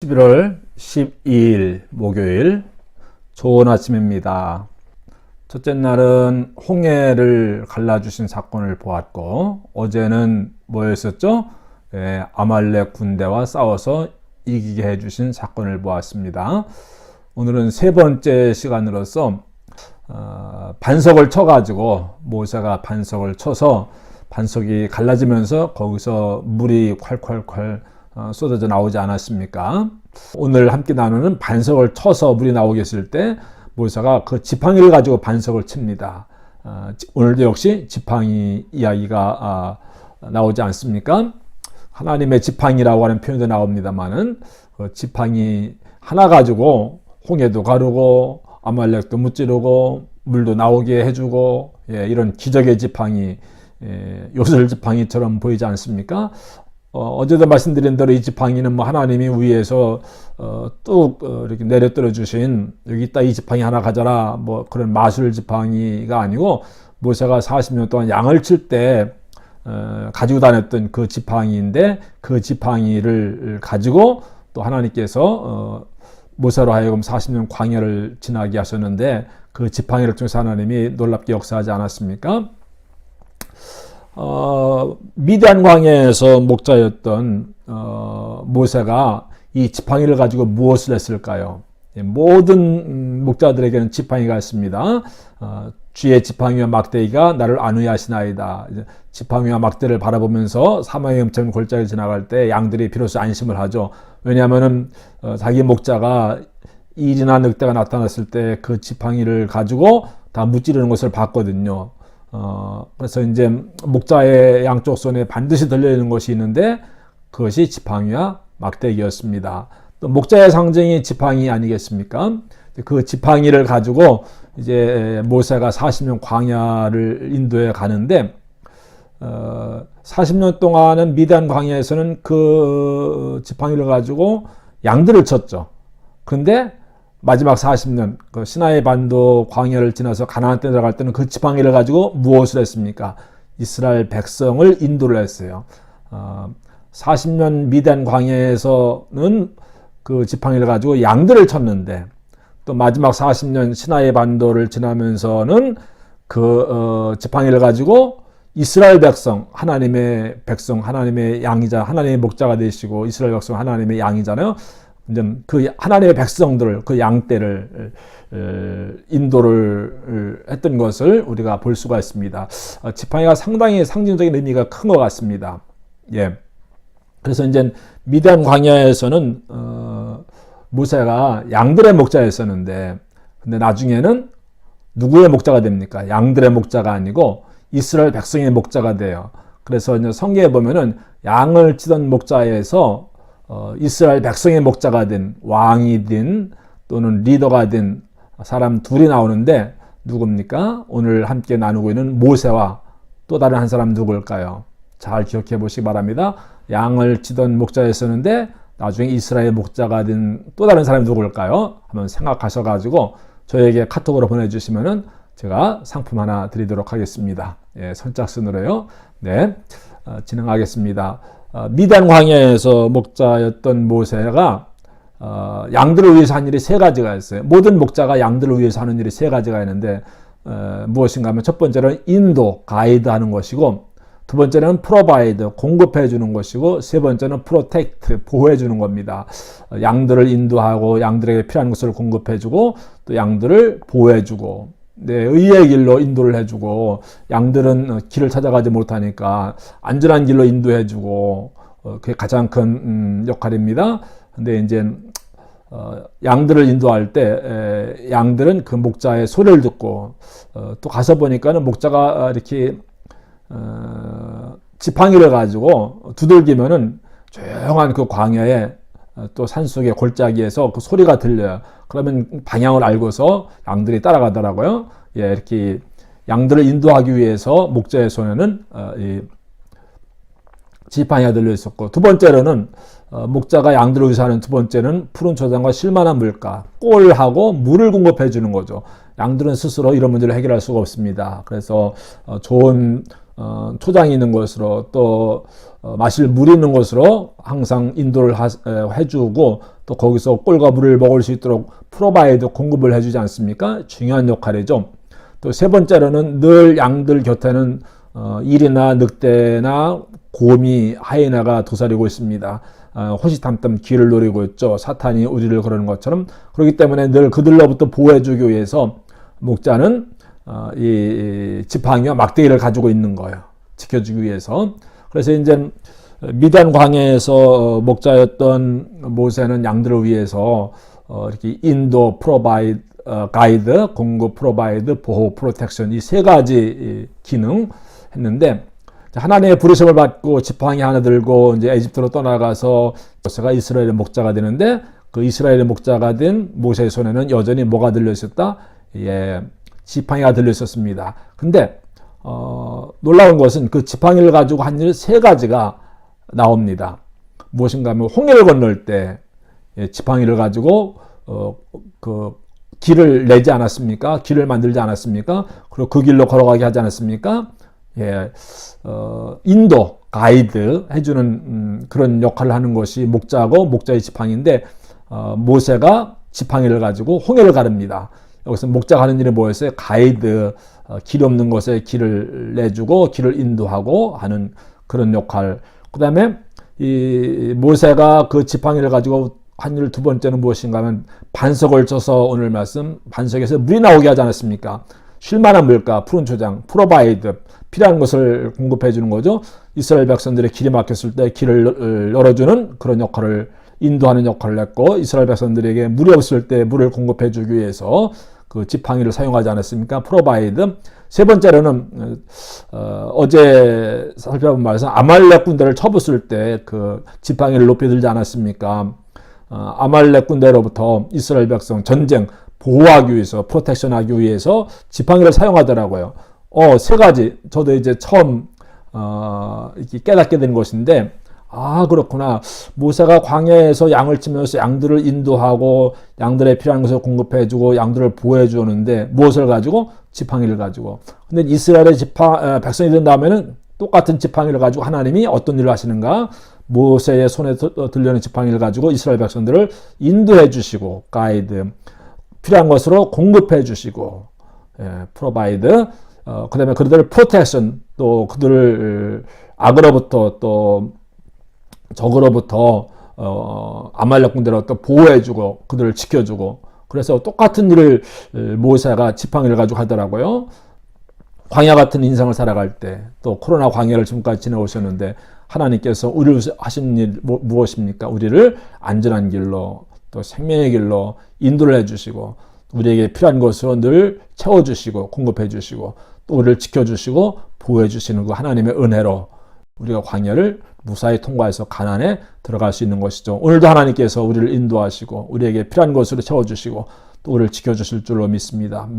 11월 12일 목요일 좋은 아침입니다. 첫째 날은 홍해를 갈라주신 사건을 보았고, 어제는 뭐였었죠? 아말렉 군대와 싸워서 이기게 해주신 사건을 보았습니다. 오늘은 세 번째 시간으로서 반석을 쳐가지고 모세가 반석을 쳐서 반석이 갈라지면서 거기서 물이 콸콸콸 쏟아져 나오지 않았습니까? 오늘 함께 나누는 반석을 쳐서 물이 나오게 했을 때 모세가 그 지팡이를 가지고 반석을 칩니다. 오늘도 역시 지팡이 이야기가 나오지 않습니까? 하나님의 지팡이라고 하는 표현도 나옵니다만은 그 지팡이 하나 가지고 홍해도 가르고 아말렉도 무찌르고 물도 나오게 해주고, 이런 기적의 지팡이, 요술 지팡이처럼 보이지 않습니까? 어제도 말씀드린 대로 이 지팡이는 하나님이 위에서 뚝 이렇게 내려떨어 주신, 여기 있다 이 지팡이 하나 가져라, 그런 마술 지팡이가 아니고, 모세가 40년 동안 양을 칠 때 가지고 다녔던 그 지팡이인데, 그 지팡이를 가지고 또 하나님께서 모세로 하여금 40년 광야를 지나게 하셨는데, 그 지팡이를 통해서 하나님이 놀랍게 역사하지 않았습니까? 미디안 광야에서 목자였던 모세가 이 지팡이를 가지고 무엇을 했을까요? 모든 목자들에게는 지팡이가 있습니다. 주의 지팡이와 막대기가 나를 안위하시나이다. 지팡이와 막대를 바라보면서 사망의 음처럼 골짜기를 지나갈 때 양들이 비로소 안심을 하죠. 왜냐하면은 자기 목자가 일이나 늑대가 나타났을 때 그 지팡이를 가지고 다 무찌르는 것을 봤거든요. 그래서 이제 목자의 양쪽 손에 반드시 들려있는 것이 있는데, 그것이 지팡이와 막대기였습니다. 또 목자의 상징이 지팡이 아니겠습니까? 그 지팡이를 가지고 이제 모세가 40년 광야를 인도해 가는데, 40년 동안은 미디안 광야에서는 그 지팡이를 가지고 양들을 쳤죠. 그런데 마지막 40년, 그 시나이 반도 광야를 지나서 가나안 땅에 들어갈 때는 그 지팡이를 가지고 무엇을 했습니까? 이스라엘 백성을 인도를 했어요. 40년 미디안 광야에서는 그 지팡이를 가지고 양들을 쳤는데, 또 마지막 40년 시나이 반도를 지나면서는 그 지팡이를 가지고 이스라엘 백성, 하나님의 백성, 하나님의 양이자, 하나님의 목자가 되시고 이스라엘 백성 하나님의 양이잖아요. 그 하나님의 백성들을, 그 양떼를 인도를 했던 것을 우리가 볼 수가 있습니다. 지팡이가 상당히 상징적인 의미가 큰 것 같습니다. 그래서 이제 미디안 광야에서는 모세가 양들의 목자였었는데, 근데 나중에는 누구의 목자가 됩니까? 양들의 목자가 아니고 이스라엘 백성의 목자가 돼요. 그래서 이제 성경에 보면은 양을 치던 목자에서 이스라엘 백성의 목자가 된, 왕이 된 또는 리더가 된 사람 둘이 나오는데, 누굽니까? 오늘 함께 나누고 있는 모세와 또 다른 한 사람 누굴까요? 잘 기억해 보시기 바랍니다. 양을 치던 목자였었는데 나중에 이스라엘 목자가 된 또 다른 사람이 누굴까요? 한번 생각하셔가지고 저에게 카톡으로 보내주시면은 제가 상품 하나 드리도록 하겠습니다. 선착순으로요. 진행하겠습니다. 미디안 광야에서 목자였던 모세가 양들을 위해서 한 일이 세 가지가 있어요. 모든 목자가 양들을 위해서 하는 일이 세 가지가 있는데, 무엇인가 하면 첫 번째는 인도, 가이드 하는 것이고, 두 번째는 프로바이드, 공급해 주는 것이고, 세 번째는 프로텍트, 보호해 주는 겁니다. 양들을 인도하고 양들에게 필요한 것을 공급해 주고, 또 양들을 보호해 주고, 의의 길로 인도를 해주고, 양들은 길을 찾아가지 못하니까 안전한 길로 인도해주고, 그게 가장 큰 역할입니다. 근데 이제 양들을 인도할 때 양들은 그 목자의 소리를 듣고, 또 가서 보니까는 목자가 이렇게 지팡이를 가지고 두들기면은 조용한 그 광야에, 또 산속의 골짜기에서 그 소리가 들려요. 그러면 방향을 알고서 양들이 따라가더라고요. 이렇게 양들을 인도하기 위해서 목자의 손에는 이 지팡이가 들려 있었고, 두 번째로는 목자가 양들을 위해서 하는 두 번째는 푸른 초장과 실만한 물가, 꼴하고 물을 공급해 주는 거죠. 양들은 스스로 이런 문제를 해결할 수가 없습니다. 그래서 좋은 초장이 있는 곳으로, 또 마실 물이 있는 곳으로 항상 인도를 해주고, 또 거기서 꿀과 물을 먹을 수 있도록 프로바이드 공급을 해주지 않습니까? 중요한 역할이죠. 또 세 번째로는 늘 양들 곁에는 일이나 늑대나 곰이 하이에나가 도사리고 있습니다. 호시탐탐 기회를 노리고 있죠. 사탄이 우리를 그러는 것처럼. 그렇기 때문에 늘 그들로부터 보호해주기 위해서 목자는 이 지팡이와 막대기를 가지고 있는 거예요. 지켜주기 위해서. 그래서 이제 미디안 광야에서 목자였던 모세는 양들을 위해서 이렇게 인도, 프로바이드, 가이드, 공급, 프로바이드, 보호, 프로텍션 이 세 가지 기능 했는데 하나님의 부르심을 받고 지팡이 하나 들고 이제 에집트로 떠나가서 모세가 이스라엘의 목자가 되는데 그 이스라엘의 목자가 된 모세의 손에는 여전히 뭐가 들려 있었다? 예, 지팡이가 들려 있었습니다. 근데 놀라운 것은 그 지팡이를 가지고 한 일 세 가지가 나옵니다. 무엇인가 하면 홍해를 건널 때 지팡이를 가지고 그 길을 내지 않았습니까? 길을 만들지 않았습니까? 그리고 그 길로 걸어가게 하지 않았습니까? 예, 인도, 가이드 해주는 그런 역할을 하는 것이 목자고 목자의 지팡이인데 모세가 지팡이를 가지고 홍해를 가릅니다. 여기서 목자가 하는 일이 뭐였어요? 가이드, 길 없는 곳에 길을 내주고 길을 인도하고 하는 그런 역할. 그 다음에 이 모세가 그 지팡이를 가지고 한 일 두 번째는 무엇인가 하면 반석을 쳐서 오늘 말씀 반석에서 물이 나오게 하지 않았습니까? 쉴만한 물가, 푸른 초장, 프로바이드 필요한 것을 공급해 주는 거죠. 이스라엘 백성들의 길이 막혔을 때 길을 열어주는 그런 역할을 인도하는 역할을 했고 이스라엘 백성들에게 물이 없을 때 물을 공급해 주기 위해서 그 지팡이를 사용하지 않았습니까? 프로바이드. 세 번째로는 어제 살펴본 말에서 아말렉 군대를 쳐부술 때 그 지팡이를 높이 들지 않았습니까? 아말렉 군대로부터 이스라엘 백성 전쟁 보호하기 위해서 프로텍션하기 위해서 지팡이를 사용하더라고요. 세 가지 저도 이제 처음 이렇게 깨닫게 된 것인데 그렇구나. 모세가 광야에서 양을 치면서 양들을 인도하고 양들의 필요한 것을 공급해주고 양들을 보호해주는데 무엇을 가지고? 지팡이를 가지고. 근데 이스라엘의 백성이 된 다음에는 똑같은 지팡이를 가지고 하나님이 어떤 일을 하시는가? 모세의 손에 들려는 지팡이를 가지고 이스라엘 백성들을 인도해 주시고 가이드 필요한 것으로 공급해 주시고 프로바이드 그 다음에 그들을 프로텍션 또 그들을 악으로부터 또 적으로부터 아말렉 군대로부터 보호해주고 그들을 지켜주고 그래서 똑같은 일을 모세가 지팡이를 가지고 하더라고요. 광야 같은 인생을 살아갈 때 또 코로나 광야를 지금까지 지내오셨는데 하나님께서 우리를 하신 일 무엇입니까? 우리를 안전한 길로 또 생명의 길로 인도를 해주시고 우리에게 필요한 것으로 늘 채워주시고 공급해주시고 또 우리를 지켜주시고 보호해주시는 그 하나님의 은혜로 우리가 광야를 무사히 통과해서 가나안에 들어갈 수 있는 것이죠. 오늘도 하나님께서 우리를 인도하시고 우리에게 필요한 것으로 채워주시고 또 우리를 지켜주실 줄로 믿습니다.